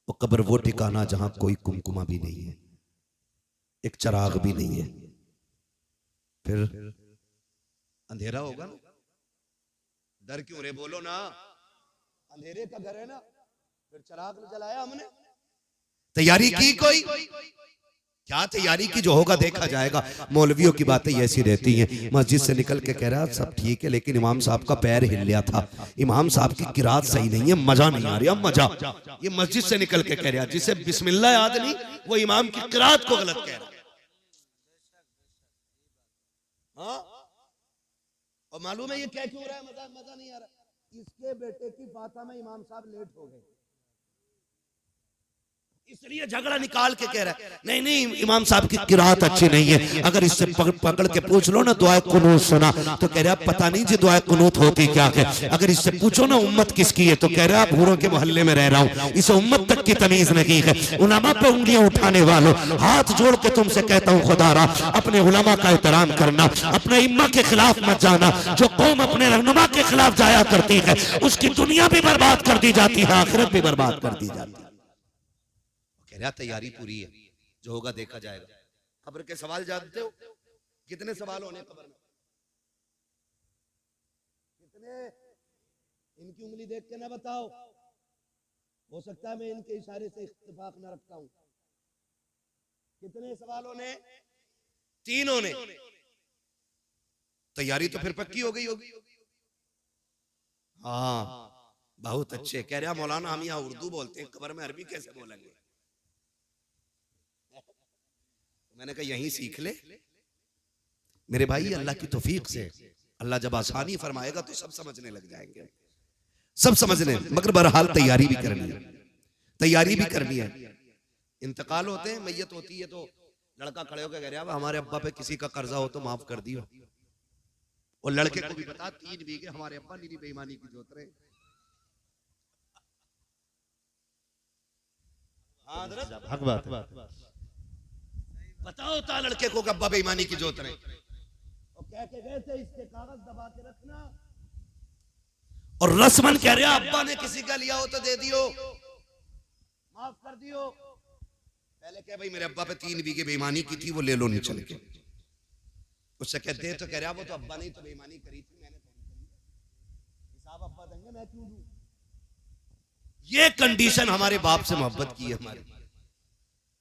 वो कब्र वो ठिकाना जहां कोई कुमकुमा भी नहीं है, एक चिराग भी नहीं है, फिर अंधेरा होगा ना। डर क्यों रे, बोलो ना, अंधेरे का घर है ना, फिर चिराग जलाया हमने। तैयारी की कोई? क्या तैयारी की? जो होगा देखा जाएगा। मौलवियों की बातें ऐसी रहती हैं। मस्जिद से निकल के कह रहा सब ठीक है, लेकिन इमाम साहब का पैर हिल गया था, इमाम साहब की किरात सही नहीं है, मजा नहीं आ रहा, मजा। ये मस्जिद से निकल के कह रहा, जिसे बिस्मिल्लाह याद नहीं वो इमाम की किरात को गलत कह रहा। हाँ? और मालूम है ये क्या क्यों हो रहा है? मजा नहीं आ रहा। इसके बेटे की फातिहा में इमाम साहब लेट हो गए, इसलिए झगड़ा निकाल के कह रहा है नहीं नहीं इमाम साहब की किरात अच्छी नहीं है। अगर इससे पकड़ के पूछ लो ना दुआ कुनूत सुना, तो कह रहा पता नहीं जी दुआ कुनूत होती क्या है। अगर इससे पूछो ना उम्मत किसकी है, तो कह रहा भूरों के मोहल्ले में रह रहा हूँ, इसे उम्मत तक की तमीज नहीं है। उलमा पे उंगलियां उठाने वालों, हाथ जोड़ के तुमसे कहता हूँ खुदारा अपने उलमा का एहतराम करना, अपने इम्मा के खिलाफ मत जाना। जो कौम अपने रहनुमा के खिलाफ जाया करती है उसकी दुनिया भी बर्बाद कर दी जाती है, आखिरत भी बर्बाद कर दी जाती है। तैयारी पूरी है, जो होगा देखा जाएगा। कब्र के सवाल जानते हो कितने सवाल होने कब्र में? कितने? इनकी उंगली देख के ना बताओ, हो सकता है मैं इनके इशारे से इत्तेफाक ना रखता हूं। कितने सवालों ने? 3 होने। तैयारी तो फिर पक्की हो गई होगी। हाँ बहुत अच्छे। कह रहा मौलाना हम यहाँ उर्दू बोलते हैं, कब्र में अरबी कैसे बोलेंगे? मैंने कहा यहीं सीख ले मेरे भाई। अल्लाह की तौफीक से अल्लाह जब आसानी फरमाएगा तो सब समझने लग जाएंगे, सब समझने। मगर बहरहाल तैयारी भी करनी है, तैयारी भी करनी है। इंतकाल होते हैं, मैयत होती है, तो लड़का खड़े होकर कह रहा है हमारे अब्बा पे किसी का कर्जा हो तो माफ कर दियो। और लड़के को भी बता 3 बीघे हमारे अब्बा निरी बेईमानी की जोत रहे। पता होता लड़के को अब्बा बेईमानी की जोत रहे, और कह के गए थे इसके कागज दबा के रखना। और रस्मन कह रहा अब्बा ने किसी का लिया हो तो दे दियो, माफ कर दियो। पहले कह भाई मेरे अब्बा पे 3 बीघे बेईमानी की थी, वो ले लो नहीं चल के। उससे कहते तो कह रहा वो तो अब्बा ने तो बेईमानी करी थी, मैंने हिसाब अब्बा देंगे, मैं क्यों दूं? ये कंडीशन हमारे बाप से मोहब्बत की है हमारी।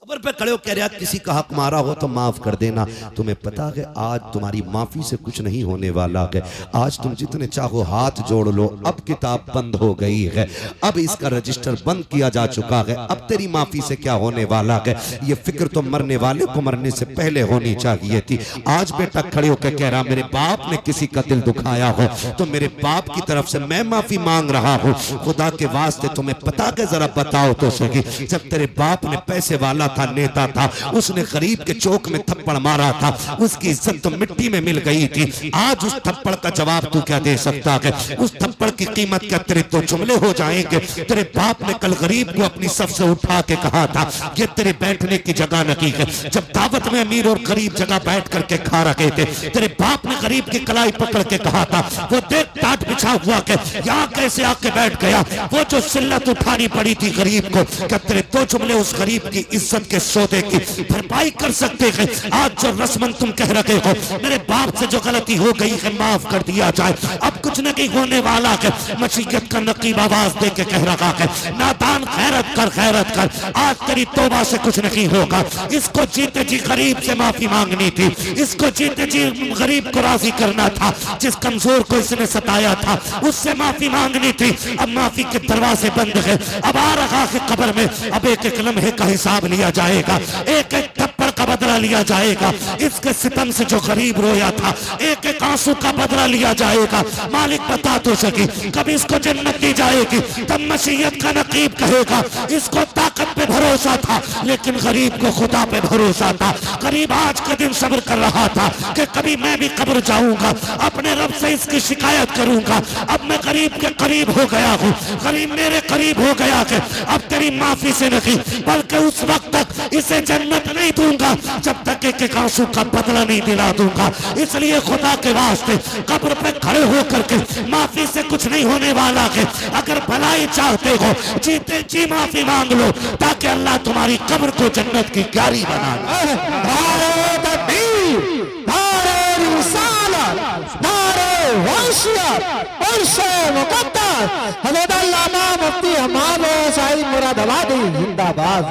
कब्र पे खड़े हो कह रहा किसी का हक मारा हो तो माफ कर देना। तुम्हें पता है आज तुम्हारी माफी से कुछ नहीं होने वाला है। आज तुम जितने चाहो हाथ जोड़ लो, अब किताब बंद हो गई है, अब इसका रजिस्टर बंद किया जा चुका है। अब तेरी माफी से क्या होने वाला है, ये फिक्र तो मरने वाले को मरने से पहले होनी चाहिए थी। आज बेटा खड़े होकर कह रहा मेरे बाप ने किसी का दिल दुखाया हो तो मेरे बाप की तरफ से मैं माफी मांग रहा हूँ। खुदा के वास्ते तुम्हें पता है, जरा बताओ तो सही, जब तेरे बाप ने पैसे वाला था, नेता था, उसने गरीब के चौक में थप्पड़ मारा था, उसकी इज्जत तो मिट्टी में मिल गई थी। आज उस थप्पड़ का जवाब तू क्या दे सकता है? उस थप्पड़ की कीमत क्या तेरे 2 जुमले हो जाएंगे? तेरे बाप ने कल गरीब को अपनी सफ से उठा के कहा था ये तेरे बैठने की जगह नहीं है। जब दावत में अमीर और गरीब जगह बैठ करके खा रहे थे, तेरे बाप ने गरीब की कलाई पकड़ के कहा था वो देख टाट बिछा हुआ के यहाँ कैसे आके बैठ गया। वो जो सिल्लत उठानी पड़ी थी गरीब को, क्या तेरे 2 जुमले उस गरीब की इज्जत के सौदे की भरपाई कर सकते हैं? आज जो रस्मन तुम कह रहे हो मेरे बाप से जो गलती हो गई है माफ कर दिया जाए, अब कुछ नहीं होने वाला है। मसीहत का नकीब आवाज दे के कह रहा है नादान खैरत कर, खैरत कर, आज तेरी तौबा से कुछ नहीं होगा। इसको जीते जी गरीब से माफी मांगनी थी, इसको जीते जी गरीब को राजी करना था, जिस कमजोर को इसने सताया था उससे माफी मांगनी थी। अब माफी के दरवाजे बंद है, अब आ रहा है कब्र में, अब एक एक लम्हे का हिसाब लिया जाएगा, एक एक थप्पड़ का बदला लिया जाएगा। इसके सितम से जो गरीब रोया था, एक एक आंसू का बदला लिया जाएगा। मालिक बता तो सके, कभी इसको जन्नत दी जाएगी। तब मसीहत का नकीब कहेगा इसको ताकत पे भरोसा था, लेकिन गरीब को खुदा पे भरोसा था। गरीब आज के दिन सब्र कर रहा था कि कभी मैं भी कब्र जाऊंगा, अपने रब से इसकी शिकायत करूंगा। अब मैं गरीब के करीब हो गया हूँ, गरीब मेरे करीब हो गया कि अब तेरी माफी से नहीं बल्कि उस वक्त तक इसे जन्नत नहीं दूंगा जब तक एक एक आंसू का बदला नहीं दिला दूंगा। इसलिए खुदा के वास्ते कब्र पे खड़े होकर के माफी से कुछ नहीं होने वाला है। अगर भलाई चाहते हो जीते जी माफी मांग लो, ताकि अल्लाह तुम्हारी कब्र को जन्नत की क्यारी बना दे। नारे तकबीर, नारे रिसालत, नारे वंशियत, उर्से मुक़द्दस, हज़रत अल्लामा मुफ्ती हमाद साहिब मुरादाबादी जिंदाबाद।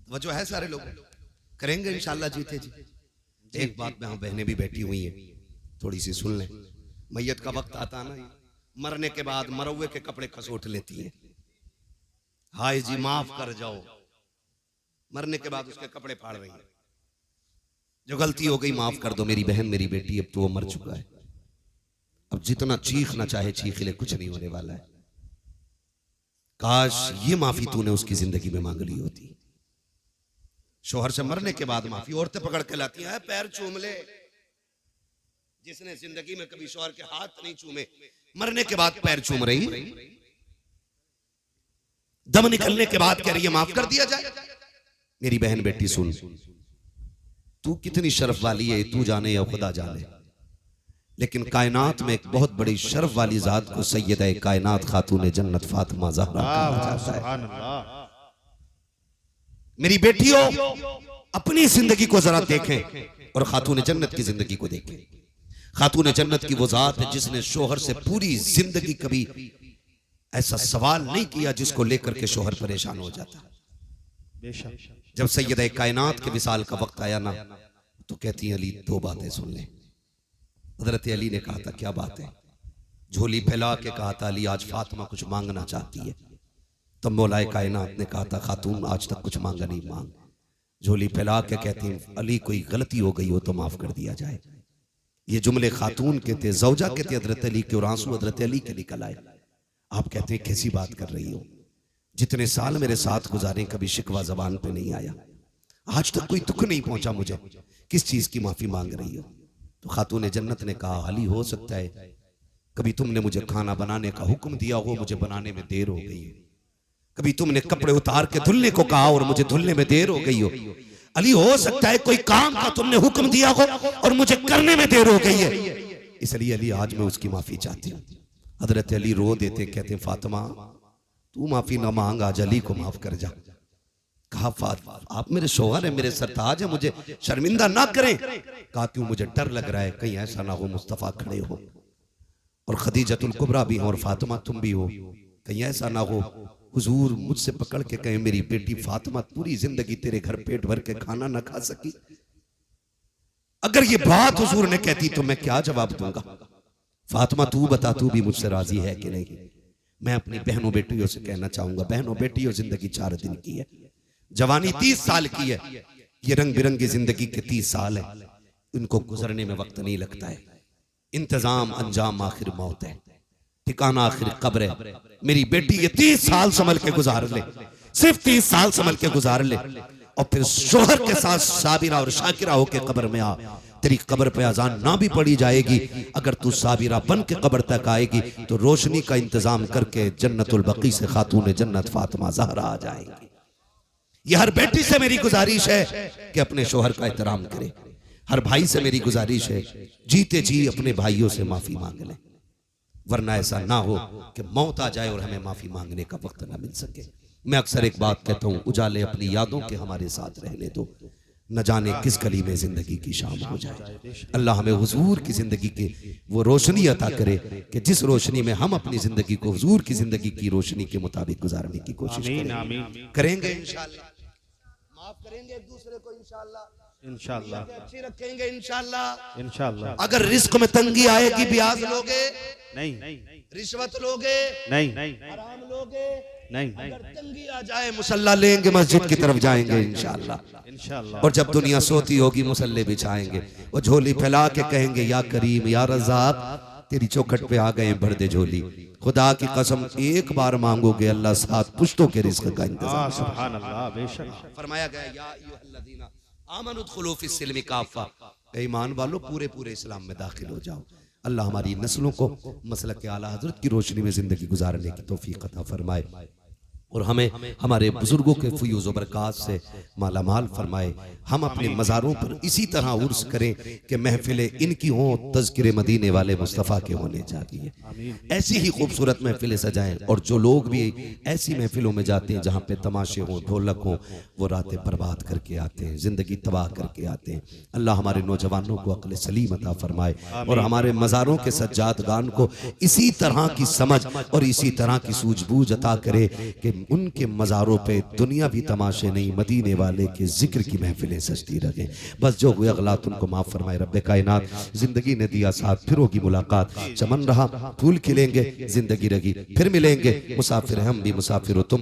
वजह है, सारे लोग करेंगे इंशाल्लाह जीते जी। एक बात में, बहनें भी बैठी हुई हैं, थोड़ी सी सुन लें। मैयत का वक्त आता ना, मरने के बाद मरवे के कपड़े खसोट लेती हैं। हाय जी माफ कर जाओ, मरने के बाद उसके कपड़े फाड़ रही है। जो गलती हो गई माफ कर दो मेरी बहन मेरी बेटी, अब तो वो मर चुका है। अब जितना चीखना चाहे चीख ले, कुछ नहीं होने वाला है। काश ये माफी तूने उसकी जिंदगी में मांग ली होती। शोहर से मरने के बाद माफी औरतें पकड़ के लाती हैं, पैर चूम ले। जिसने जिंदगी में कभी शोहर के हाथ नहीं चूमे, मरने के बाद पैर चूम रही। दम निकलने के बाद कह रही है माफ कर दिया जाए। मेरी बहन बेटी सुन, तू कितनी शर्फ वाली है तू जाने या खुदा जाने, लेकिन कायनात में एक बहुत बड़ी शर्फ वाली जात को सैयदा कायनात खातून जन्नत फातिमा ज़हरा कहा जाता है। मेरी बेटियों, अपनी जिंदगी को जरा देखें और खातून जन्नत की जिंदगी को देखें। खातून जन्नत की वो जात है जिसने शोहर से पूरी जिंदगी कभी ऐसा सवाल नहीं किया जिसको लेकर के शोहर परेशान हो जाता। जब सैयदा कायनात के विसाल का वक्त आया ना, तो कहती अली दो बातें सुन ले। हजरत अली ने कहा था क्या बात है? झोली फैला के कहा था अली आज फातिमा कुछ मांगना चाहती है। तब मौलाए कायनात ने कहा था खातून आज तक कुछ मांगा नहीं, मांग। झोली फैला के कहती अली कोई गलती हो गई हो तो माफ कर दिया जाए। ये जुमले खातून के थे, जौजा के थे हजरत अली के, और आंसू हजरत अली के निकल आए। आप कहते हैं कैसी बात कर रही हो, जितने साल मेरे साथ गुजारे कभी शिकवा जबान पे नहीं आया, आज तक कोई दुख नहीं पहुंचा मुझे, किस चीज की माफी मांग रही हो? तो खातून जन्नत ने कहा अली हो सकता है कभी तुमने मुझे खाना बनाने का हुक्म दिया हो, मुझे बनाने में देर हो गई है। कभी तुमने कपड़े उतार के धुलने को कहा और मुझे धुलने में देर हो गई हो। अली हो सकता है कोई काम का तुमने हुक्म दिया हो और मुझे करने में देर हो गई है, इसलिए अली आज मैं उसकी माफी चाहती हूँ। हजरत अली रो देते, कहते फातिमा तू माफी ना मांग, आज अली को माफ कर जा। कहा आप मेरे शौहर है, मेरे सरताज है, मुझे शर्मिंदा ना करें। कहा क्यों? मुझे डर लग रहा है कहीं ऐसा ना हो मुस्तफा खड़े हो और खदीजतुल कुबरा भी हो और फातिमा तुम भी हो, कहीं ऐसा ना हो हुजूर मुझसे पकड़ के कहें मेरी बेटी फातिमा पूरी जिंदगी तेरे घर पेट भर के खाना ना खा सकी। अगर ये बात हुजूर ने कहती तो मैं क्या जवाब दूंगा? फातिमा तू बता, तू भी मुझसे राजी है कि नहीं? मैं अपनी बहनों बेटियों से कहना चाहूंगा, बहनों बेटियों जिंदगी 4 दिन की है, जवानी 30 साल की है, ये रंग बिरंगी जिंदगी के 30 साल है, इनको गुजरने में वक्त नहीं लगता है। इंतजाम अंजाम आखिर मौत है, ठिकाना आखिर कब्र है। मेरी बेटी ये 30 साल संभल के गुजार ले, सिर्फ 30 साल संभल के गुजार ले, और फिर शोहर के साथ साबिरा और शाकिरा होके कब्र में आ। तेरी कब्र पे अजान ना भी पड़ी जाएगी, अगर तू साबिरा बन के कब्र तक आएगी तो रोशनी का इंतजाम करके जन्नतुल बकी से खातून जन्नत फातिमा ज़हरा आ जाएंगी। ये हर बेटी से मेरी गुजारिश है कि अपने शोहर का एहतराम करे। हर भाई से मेरी गुजारिश है जीते जी अपने भाइयों से माफी मांग ले, वरना ऐसा ना हो कि मौत आ जाए और हमें माफी मांगने का वक्त ना मिल सके। मैं अक्सर एक बात कहता हूँ, उजाले अपनी यादों के हमारे साथ रहने दो, न जाने किस गली में जिंदगी की शाम हो जाए। अल्लाह हमें हुजूर की जिंदगी की वो रोशनी अता करे कि जिस रोशनी में हम अपनी जिंदगी को हुजूर की जिंदगी की रोशनी के मुताबिक गुजारने की कोशिश करेंगे। इंशाअल्लाह माफ करेंगे एक दूसरे को, इंशाअल्लाह अच्छी रखेंगे इंशाअल्लाह। अगर रिस्क में तंगी आएगी, ब्याज लोगे नहीं, रिश्वत लोगे नहीं, हराम लोगे नहीं तंगी आ जाए मुसल्ला लेंगे, मस्जिद की तरफ जाएंगे इंशाअल्लाह। और जब दुनिया सोती होगी मुसल्ले बिछाएंगे, वो झोली फैला के कहेंगे या करीम या रज़ाक, तेरी चौखट पे आ गए भर दे झोली। खुदा की कसम एक बार मांगोगे अल्लाह 7 पुश्तों के रिज़्क़ का इंतज़ाम। सुभान अल्लाह, बेशक फरमाया गया या अय्युहल्लज़ीना आमनु उदखुलू फिस्सिल्मि काफ़ा, ईमान वालों पूरे पूरे इस्लाम में दाखिल हो जाओ। अल्लाह हमारी नस्लों को मसलक के आला हजरत की रोशनी में जिंदगी गुजारने की तौफीक अता फरमाए और हमें हमारे बुजुर्गों के फयूज़ व बरक़ात से माला माल फरमाए। हम अपने मज़ारों पर इसी तरह उर्स करें कि महफिलें इनकी हों, तज़किरे मदीने वाले मुस्तफ़ा के होने चाहिए। ऐसी ही खूबसूरत महफिलें सजाएं और जो लोग भी ऐसी महफिलों में जाते हैं जहाँ पे तमाशे हों, ढोलक हों, वो रातें बर्बाद करके आते हैं, ज़िंदगी तबाह करके आते हैं। अल्लाह हमारे नौजवानों को अक्ल सलीम अता फरमाए और हमारे मज़ारों के सज्जादगान को इसी तरह की समझ और इसी तरह की सूझबूझ अता करे कि उनके मज़ारों पे दुनियावी तमाशे नहीं, मदीने वाले के जिक्र की महफिलें सजती रहे। बस जो हुए अगलात उनको माफ़ फरमाए रब्बे कायनात। जिंदगी ने दिया साथ, फिर होगी मुलाकात, चमन रहा फूल खिलेंगे, जिंदगी रही फिर मिलेंगे, मुसाफिर हम भी मुसाफिर हो तुम।